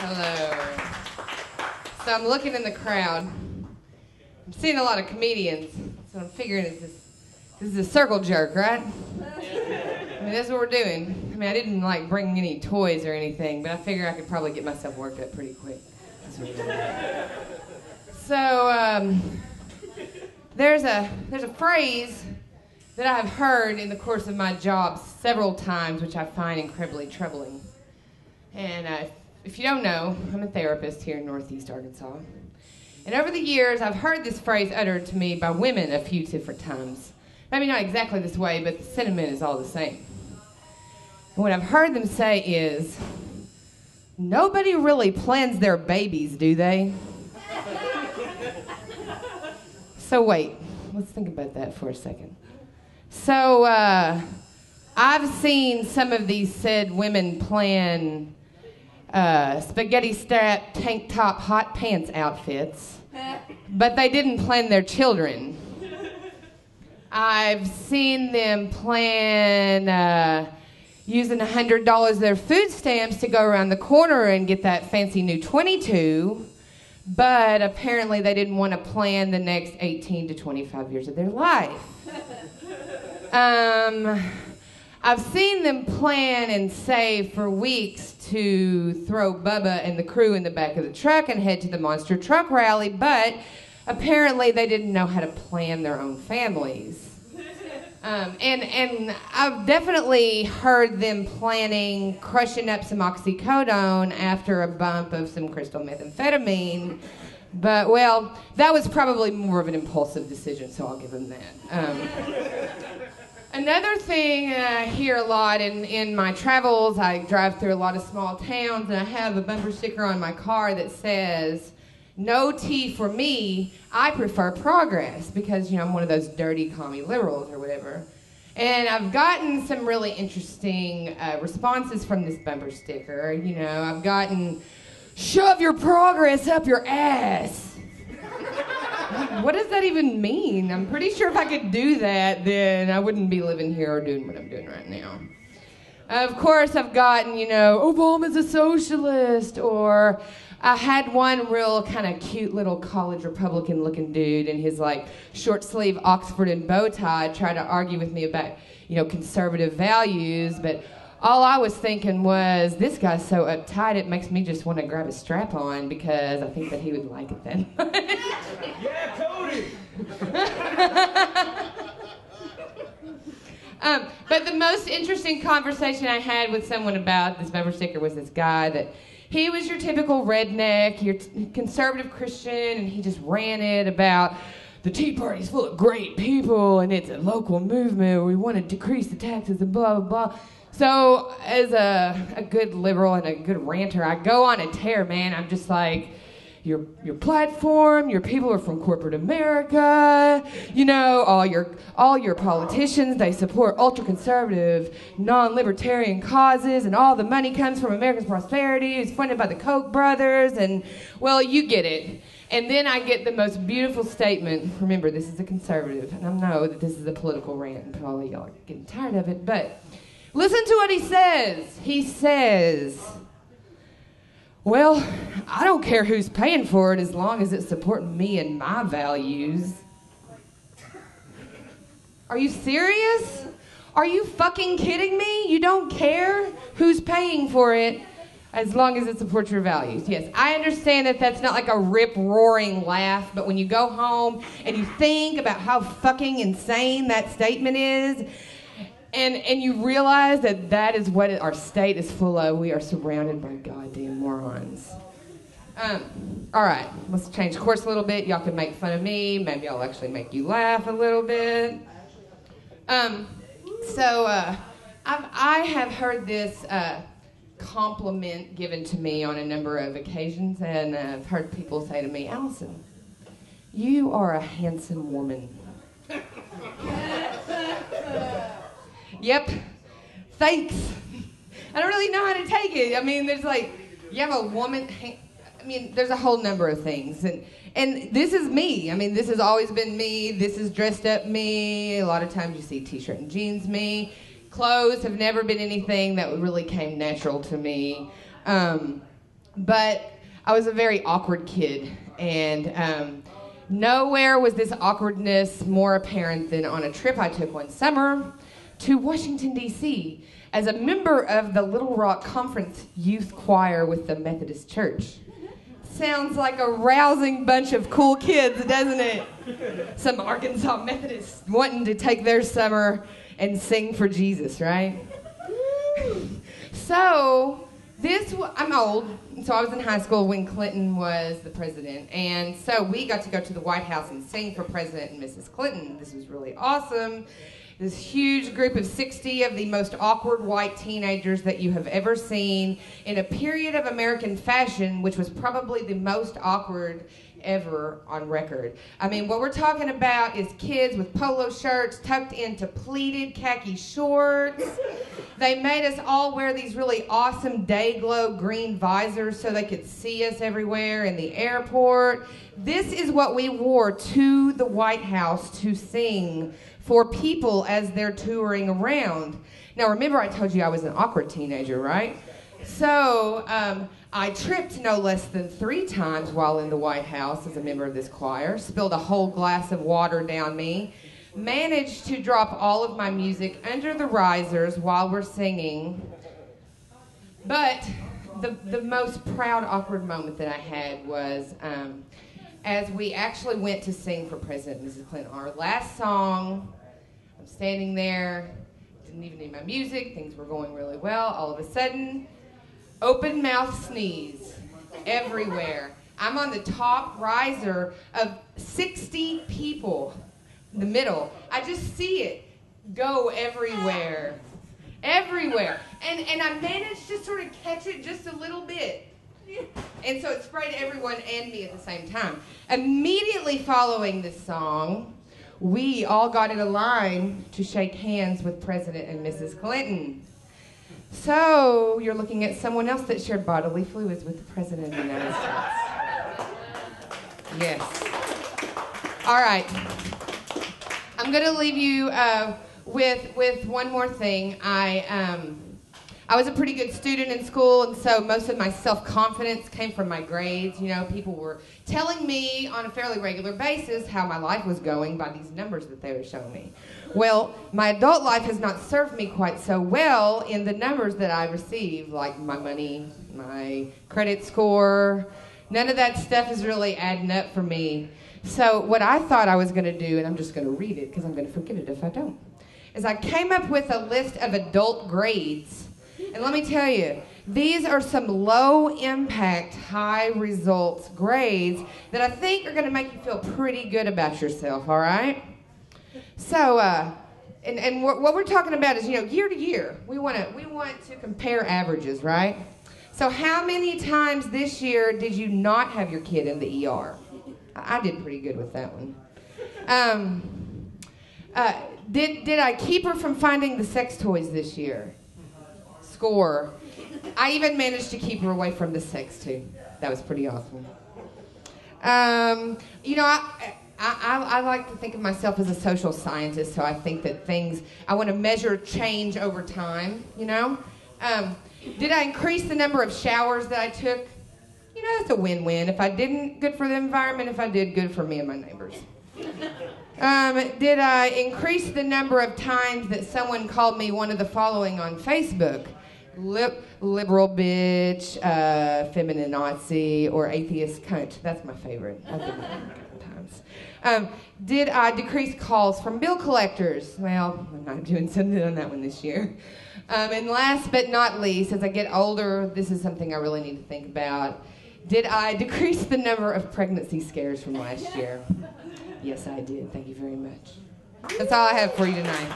Hello. So I'm looking in the crowd. I'm seeing a lot of comedians. So I'm figuring this is a circle jerk, right? I mean, that's what we're doing. I mean, I didn't like bring any toys or anything, but I figure I could probably get myself worked up pretty quick. That's what we're doing. So there's a phrase that I've heard in the course of my job several times, which I find incredibly troubling. And if you don't know, I'm a therapist here in Northeast Arkansas. And over the years, I've heard this phrase uttered to me by women a few different times. Maybe not exactly this way, but the sentiment is all the same. And what I've heard them say is, nobody really plans their babies, do they? So wait, let's think about that for a second. So I've seen some of these said women plan spaghetti-strapped tank top hot pants outfits, but they didn't plan their children. I've seen them plan using $100 of their food stamps to go around the corner and get that fancy new 22, but apparently they didn't want to plan the next 18 to 25 years of their life. I've seen them plan and save for weeks to throw Bubba and the crew in the back of the truck and head to the monster truck rally, but apparently they didn't know how to plan their own families. And I've definitely heard them planning crushing up some oxycodone after a bump of some crystal methamphetamine. But, well, that was probably more of an impulsive decision, so I'll give them that. Another thing I hear a lot in my travels, I drive through a lot of small towns, and I have a bumper sticker on my car that says, "No tea for me, I prefer progress," because, you know, I'm one of those dirty commie liberals or whatever. And I've gotten some really interesting responses from this bumper sticker. You know, I've gotten, "Shove your progress up your ass." What does that even mean? I'm pretty sure if I could do that, then I wouldn't be living here or doing what I'm doing right now. Of course, I've gotten, you know, "Obama's a socialist," or I had one real kind of cute little college Republican looking dude in his like short sleeve Oxford and bow tie try to argue with me about, you know, conservative values, but all I was thinking was, this guy's so uptight it makes me just want to grab a strap on because I think that he would like it then. Yeah, Cody! But the most interesting conversation I had with someone about this bumper sticker was this guy that he was your typical redneck, your conservative Christian, and he just ranted about the Tea Party's full of great people and it's a local movement where we want to decrease the taxes and blah, blah, blah. So as a good liberal and a good ranter, I go on a tear, man. I'm just like, your platform, your people are from corporate America, you know, all your politicians, they support ultra-conservative, non-libertarian causes, and all the money comes from America's prosperity, it's funded by the Koch brothers, and, well, you get it. And then I get the most beautiful statement. Remember, this is a conservative, and I know that this is a political rant, and probably y'all are getting tired of it, but listen to what he says. He says, "Well, I don't care who's paying for it as long as it's supporting me and my values." Are you serious? Are you fucking kidding me? You don't care who's paying for it as long as it supports your values. Yes, I understand that that's not like a rip-roaring laugh, but when you go home and you think about how fucking insane that statement is, and you realize that that is what our state is full of. We are surrounded by goddamn morons. All right, let's change course a little bit. Y'all can make fun of me. Maybe I'll actually make you laugh a little bit. I have heard this compliment given to me on a number of occasions, and I've heard people say to me, "Allison, you are a handsome woman." Yep. Thanks. I don't really know how to take it. I mean, there's like, you have a woman, I mean, there's a whole number of things. And this is me. I mean, this has always been me. This is dressed up me. A lot of times you see t-shirt and jeans me. Clothes have never been anything that really came natural to me. But I was a very awkward kid, and nowhere was this awkwardness more apparent than on a trip I took one summer to Washington, D.C. as a member of the Little Rock Conference Youth Choir with the Methodist Church. Sounds like a rousing bunch of cool kids, doesn't it? Some Arkansas Methodists wanting to take their summer and sing for Jesus, right? So, I'm old, so I was in high school when Clinton was the president, and so we got to go to the White House and sing for President and Mrs. Clinton. This was really awesome. This huge group of 60 of the most awkward white teenagers that you have ever seen in a period of American fashion, which was probably the most awkward ever on record. I mean, what we're talking about is kids with polo shirts tucked into pleated khaki shorts. They made us all wear these really awesome day-glow green visors so they could see us everywhere in the airport. This is what we wore to the White House to sing for people as they're touring around. Now, remember I told you I was an awkward teenager, right? So, I tripped no less than 3 times while in the White House as a member of this choir, spilled a whole glass of water down me, managed to drop all of my music under the risers while we're singing. But the most proud, awkward moment that I had was as we actually went to sing for President and Mrs. Clinton, our last song. I'm standing there, didn't even need my music, things were going really well. All of a sudden, open mouth sneeze everywhere. I'm on the top riser of 60 people in the middle. I just see it go everywhere. Everywhere. And I managed to sort of catch it just a little bit. And so it sprayed everyone and me at the same time. Immediately following this song, we all got in a line to shake hands with President and Mrs. Clinton. So you're looking at someone else that shared bodily fluids with the President of the United States. Yes. All right. I'm going to leave you with one more thing. I was a pretty good student in school, and so most of my self-confidence came from my grades. You know, people were telling me on a fairly regular basis how my life was going by these numbers that they were showing me. Well, my adult life has not served me quite so well in the numbers that I receive, like my money, my credit score. None of that stuff is really adding up for me. So what I thought I was going to do, and I'm just going to read it because I'm going to forget it if I don't, is I came up with a list of adult grades. And let me tell you, these are some low-impact, high-results grades that I think are going to make you feel pretty good about yourself, all right? So, and what we're talking about is, you know, year to year, we want to compare averages, right? So how many times this year did you not have your kid in the ER? I did pretty good with that one. Did I keep her from finding the sex toys this year? Score. I even managed to keep her away from the sex too. That was pretty awesome. You know, I like to think of myself as a social scientist, so I think that I want to measure change over time, you know? Did I increase the number of showers that I took? You know, it's a win-win. If I didn't, good for the environment. If I did, good for me and my neighbors. Did I increase the number of times that someone called me one of the following on Facebook? Liberal bitch, feminine Nazi, or atheist cunt. That's my favorite. I've done that a couple times. Did I decrease calls from bill collectors? Well, I'm not doing something on that one this year. And last but not least, as I get older, this is something I really need to think about. Did I decrease the number of pregnancy scares from last year? Yes, I did. Thank you very much. That's all I have for you tonight.